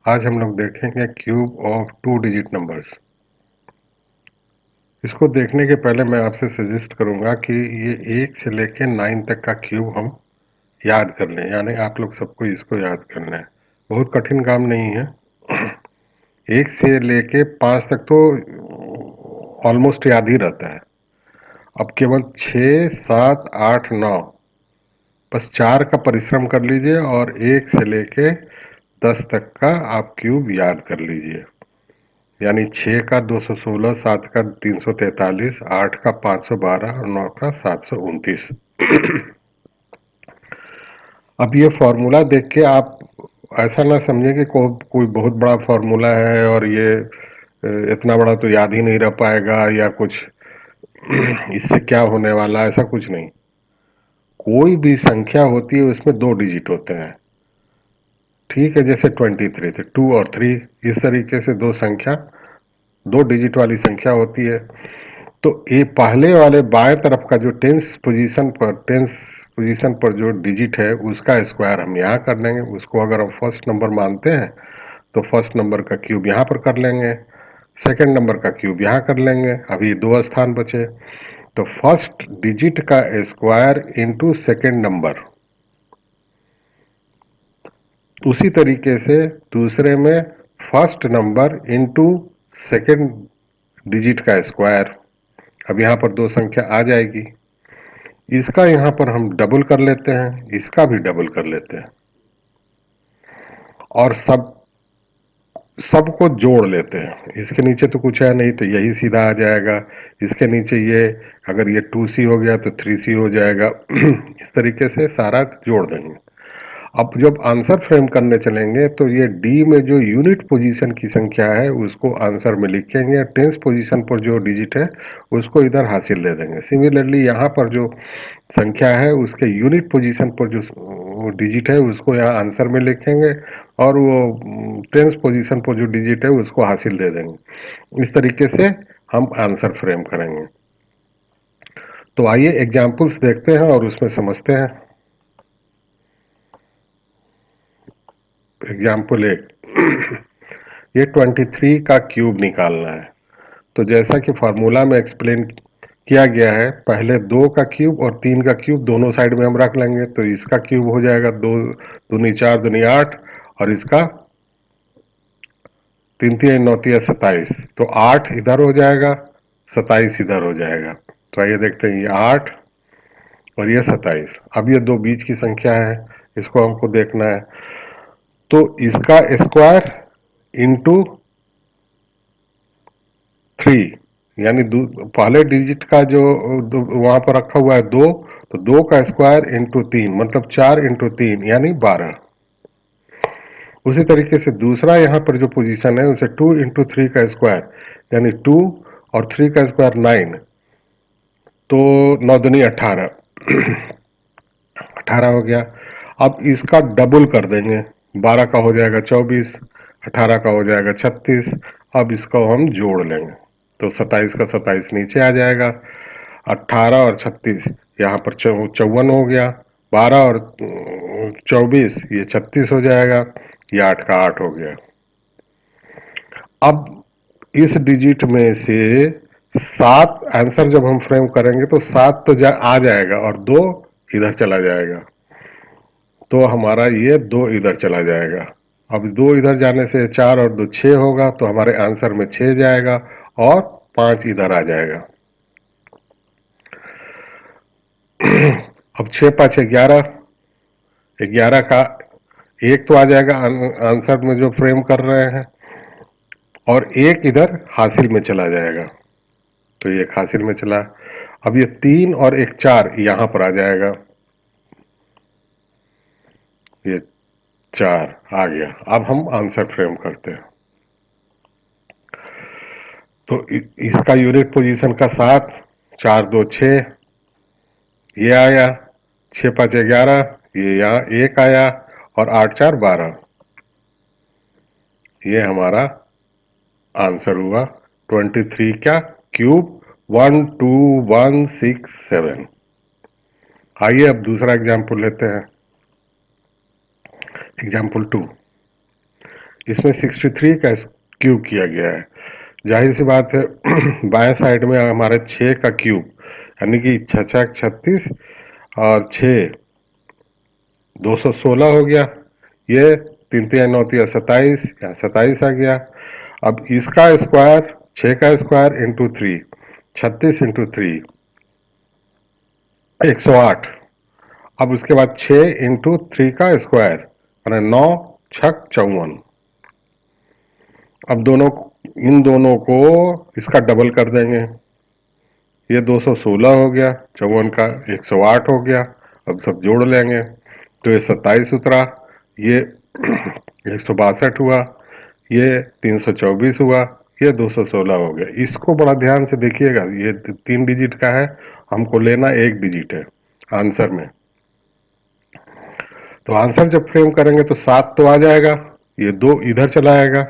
आज हम लोग देखेंगे क्यूब ऑफ 2 डिजिट नंबर्स। इसको देखने के पहले मैं आपसे सजेस्ट करूंगा कि ये 1 से लेके 9 तक का क्यूब हम याद कर लें, यानी आप लोग सबको इसको याद कर लें। बहुत कठिन काम नहीं है। 1 से लेके 5 तक तो ऑलमोस्ट याद ही रहता है। अब केवल 6, 7, 8, 9 बस 4 का परिश्रम कर लीजिए और 1 से लेके 10 तक का आप क्यूब याद कर लीजिए। यानी 6 का 216, 7 का 343, 8 का 512 और 9 का 729। अब ये फॉर्मूला देख के आप ऐसा ना समझें कि कोई बहुत बड़ा फॉर्मूला है और ये इतना बड़ा तो याद ही नहीं रह पाएगा या कुछ इससे क्या होने वाला है, ऐसा कुछ नहीं। कोई भी संख्या होती है उसमें 2 डिजिट होते हैं। ठीक है, जैसे 23 थे, 2 और 3, इस तरीके से दो संख्या 2 डिजिट वाली संख्या होती है। तो ये पहले वाले बाएं तरफ का जो टेंस पोजीशन पर जो डिजिट है उसका स्क्वायर हम यहाँ कर लेंगे। उसको अगर हम फर्स्ट नंबर मानते हैं तो फर्स्ट नंबर का क्यूब यहाँ पर कर लेंगे, सेकंड नंबर का क्यूब यहाँ कर लेंगे। अभी 2 स्थान बचे, तो फर्स्ट डिजिट का स्क्वायर इनटू सेकंड नंबर। उसी तरीके से दूसरे में first number into second digit का स्क्वायर। अब यहाँ पर दो संख्या आ जाएगी, इसका यहाँ पर हम डबल कर लेते हैं, इसका भी डबल कर लेते हैं और सबको जोड़ लेते हैं। इसके नीचे तो कुछ है नहीं तो यही सीधा आ जाएगा। इसके नीचे ये अगर ये 2c हो गया तो 3c हो जाएगा। इस तरीके से सारा जोड़ देंगे। अब जब आंसर फ्रेम करने चलेंगे तो ये डी में जो यूनिट पोजीशन की संख्या है उसको आंसर में लिखेंगे, टेंस पोजीशन पर जो डिजिट है उसको इधर हासिल दे देंगे। सिमिलरली यहाँ पर जो संख्या है उसके यूनिट पोजीशन पर जो डिजिट है उसको यहाँ आंसर में लिखेंगे और वो टेंस पोजीशन पर जो डिजिट है उसको हासिल दे देंगे। इस तरीके से हम आंसर फ्रेम करेंगे। तो आइए एग्जाम्पल्स देखते हैं और उसमें समझते हैं। एग्जाम्पल 1, ये 23 का क्यूब निकालना है। तो जैसा कि फार्मूला में एक्सप्लेन किया गया है, पहले 2 का क्यूब और 3 का क्यूब दोनों साइड में हम रख लेंगे। तो इसका क्यूब हो जाएगा 2 दूनी 4 दूनी 8 और इसका 3 3 9 27। तो 8 इधर हो जाएगा, 27 इधर हो जाएगा। तो आइए देखते हैं, ये 8 और ये 27। अब ये दो बीच की संख्या है, इसको हमको देखना है। तो इसका स्क्वायर इंटू 3, यानी पहले डिजिट का जो वहां पर रखा हुआ है 2, तो 2 का स्क्वायर इंटू 3 मतलब 4 इंटू 3 यानी 12। उसी तरीके से दूसरा यहाँ पर जो पोजीशन है उसे 2 इंटू 3 का स्क्वायर यानी 2 और 3 का स्क्वायर 9, तो 9 दूनी 18, 18 हो गया। अब इसका डबल कर देंगे, 12 का हो जाएगा 24, 18 का हो जाएगा 36। अब इसको हम जोड़ लेंगे तो 27 का 27 नीचे आ जाएगा, 18 और 36 यहाँ पर 54 हो गया, 12 और 24 ये 36 हो जाएगा, ये 8 का 8 हो गया। अब इस डिजिट में से 7 आंसर जब हम फ्रेम करेंगे तो 7 तो आ जाएगा और 2 इधर चला जाएगा, तो हमारा ये 2 इधर चला जाएगा। अब 2 इधर जाने से 4 और 2 6 होगा, तो हमारे आंसर में 6 जाएगा और 5 इधर आ जाएगा। अब 6 5 11, 11 का एक तो आ जाएगा आंसर में जो फ्रेम कर रहे हैं और एक इधर हासिल में चला जाएगा, तो ये हासिल में चला। अब ये 3 और एक 4 यहाँ पर आ जाएगा, ये 4 आ गया। अब हम आंसर फ्रेम करते हैं। तो इसका यूनिट पोजीशन का 7, 4 2 6 ये आया, 6 5 11 ये यहाँ एक आया और 8 4 12, ये हमारा आंसर हुआ 23 का क्यूब 12167। आइए अब दूसरा एग्जाम्पल लेते हैं। एग्जाम्पल 2, इसमें 63 का क्यूब किया गया है। जाहिर सी बात है बाएं साइड में हमारे 6 का क्यूब, यानी कि 6 6 36 और 6 216 हो गया। ये 3 3 9 3 27, या 27 आ गया। अब इसका स्क्वायर, 6 का स्क्वायर इंटू 3, 36 इंटू 3 108। अब उसके बाद 6 इंटू 3 का स्क्वायर यानी 9 छक 54। अब इन दोनों को इसका डबल कर देंगे। ये 216 हो गया, 54 का 108 हो गया। अब सब जोड़ लेंगे तो ये 27 उतरा, ये 162 हुआ, ये 324 हुआ, ये 216 हो गया। इसको बड़ा ध्यान से देखिएगा, ये 3 डिजिट का है, हमको लेना 1 डिजिट है आंसर में। तो आंसर जब फ्रेम करेंगे तो 7 तो आ जाएगा, ये 2 इधर चला आएगा,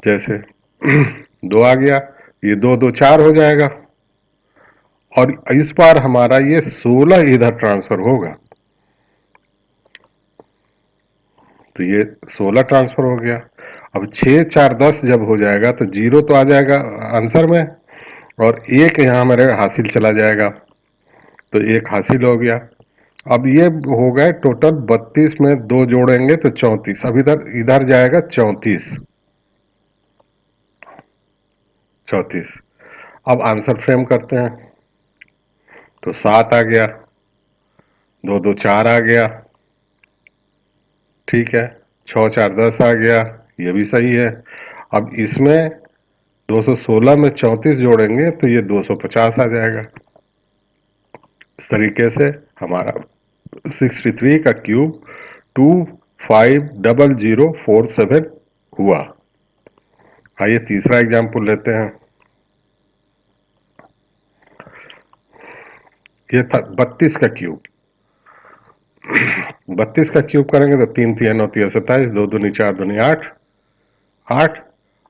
जैसे 2 आ गया, ये 2 2 4 हो जाएगा। और इस बार हमारा ये 16 इधर ट्रांसफर होगा, तो ये 16 ट्रांसफर हो गया। अब 6 4 10 जब हो जाएगा तो 0 तो आ जाएगा आंसर में, और 1 यहाँ मेरे हासिल चला जाएगा, तो 1 हासिल हो गया। अब ये हो गए टोटल 32 में 2 जोड़ेंगे तो 34। अब इधर इधर जाएगा 34, 34। अब आंसर फ्रेम करते हैं, तो 7 आ गया, 2 2 4 आ गया, ठीक है, 6 4 10 आ गया, ये भी सही है। अब इसमें 216 में 34 जोड़ेंगे तो ये 250 आ जाएगा। इस तरीके से हमारा 63 का क्यूब 250047 हुआ। आइए तीसरा एग्जाम्पल लेते हैं। ये था 32 का क्यूब। 32 का क्यूब करेंगे तो 3 3 9 3 27, 2 दूनी 4 दूनी 8, 8।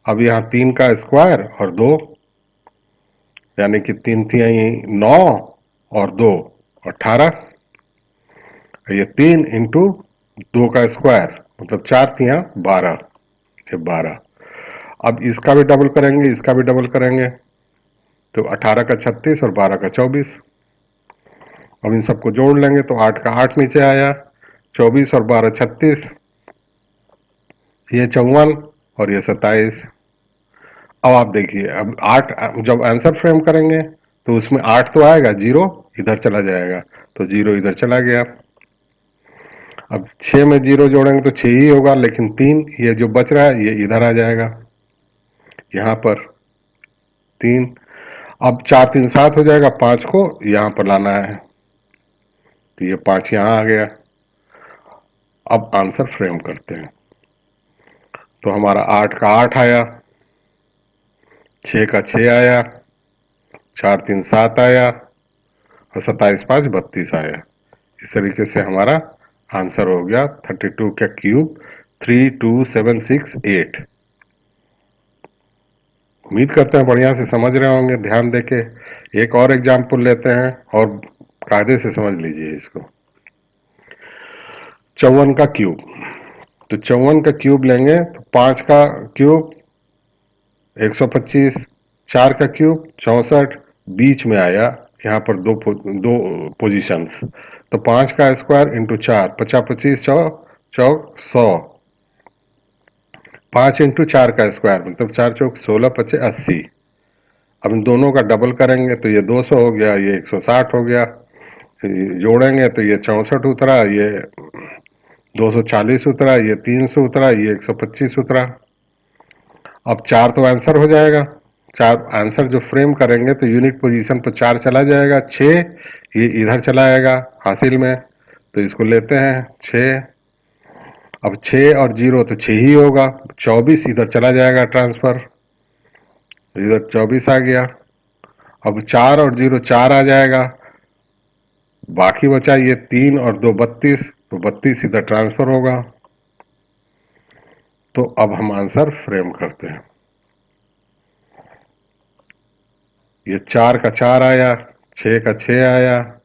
अब यहाँ 3 का स्क्वायर और 2, यानी कि 3 3 9 और 2 18। ये 3 इंटू 2 का स्क्वायर मतलब 4 3 12, ये 12। अब इसका भी डबल करेंगे, इसका भी डबल करेंगे, तो 18 का 36 और 12 का 24। अब इन सबको जोड़ लेंगे तो 8 का 8 नीचे आया, 24 और 12 36, ये 54 और ये 27। अब आप देखिए, अब 8 जब आंसर फ्रेम करेंगे तो उसमें 8 तो आएगा, 0 इधर चला जाएगा, तो 0 इधर चला गया। अब 6 में 0 जोड़ेंगे तो 6 ही होगा, लेकिन 3 ये जो बच रहा है ये इधर आ जाएगा, यहाँ पर 3। अब 4 3 7 हो जाएगा, 5 को यहाँ पर लाना है, तो ये 5 यहाँ आ गया। अब आंसर फ्रेम करते हैं, तो हमारा 8 का 8 आया, 6 का 6 आया, 4 3 7 आया, और 27 5 32 आया। इस तरीके से हमारा आंसर हो गया 32 का क्यूब 32768। उम्मीद करते हैं बढ़िया से समझ रहे होंगे ध्यान देके। एक और एग्जाम्पल लेते हैं और कायदे से समझ लीजिए इसको। 54 का क्यूब, तो 54 का क्यूब लेंगे तो 5 का क्यूब 125, 4 का क्यूब 64, बीच में आया यहाँ पर दो पोजीशंस, तो 5 का स्क्वायर इंटू 4, 50 25 चौक 100, 5 इंटू 4 का स्क्वायर मतलब 4 चौक 16 25 80। अब इन दोनों का डबल करेंगे तो ये 200 हो गया, ये 160 हो गया, जोड़ेंगे तो ये 64 उतरा, ये 240 उतरा, ये 300 उतरा, ये 125 उतरा। अब 4 तो आंसर हो जाएगा, 4 आंसर जो फ्रेम करेंगे तो यूनिट पोजीशन पर 4 चला जाएगा, 6 ये इधर चला आएगा हासिल में, तो इसको लेते हैं 6। अब 6 और 0 तो 6 ही होगा, 24 इधर चला जाएगा ट्रांसफर, इधर 24 आ गया। अब 4 और 0 4 आ जाएगा, बाकी बचा ये 3 और 2 32, तो 32 इधर ट्रांसफर होगा। तो अब हम आंसर फ्रेम करते हैं, ये 4 का 4 आया, 6 का 6 आया,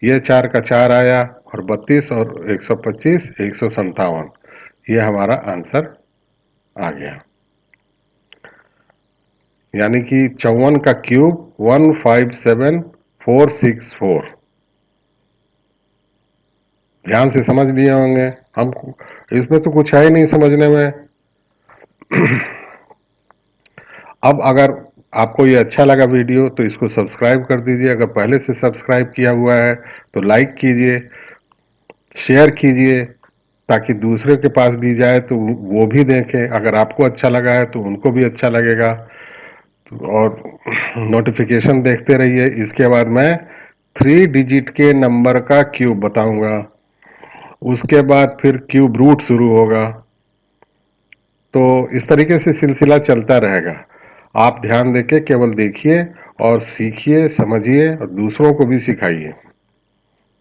ये 4 का 4 आया, और 32 और 125 157, ये हमारा आंसर आ गया। यानी कि 54 का क्यूब 157464। ध्यान से समझ लिए होंगे। हम इसमें तो कुछ है ही नहीं समझने में। अब अगर आपको ये अच्छा लगा वीडियो तो इसको सब्सक्राइब कर दीजिए। अगर पहले से सब्सक्राइब किया हुआ है तो लाइक कीजिए, शेयर कीजिए, ताकि दूसरे के पास भी जाए तो वो भी देखें। अगर आपको अच्छा लगा है तो उनको भी अच्छा लगेगा। और नोटिफिकेशन देखते रहिए। इसके बाद मैं 3 डिजिट के नंबर का क्यूब बताऊंगा, उसके बाद फिर क्यूब रूट शुरू होगा। तो इस तरीके से सिलसिला चलता रहेगा। आप ध्यान देके केवल देखिए और सीखिए, समझिए और दूसरों को भी सिखाइए।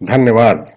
धन्यवाद।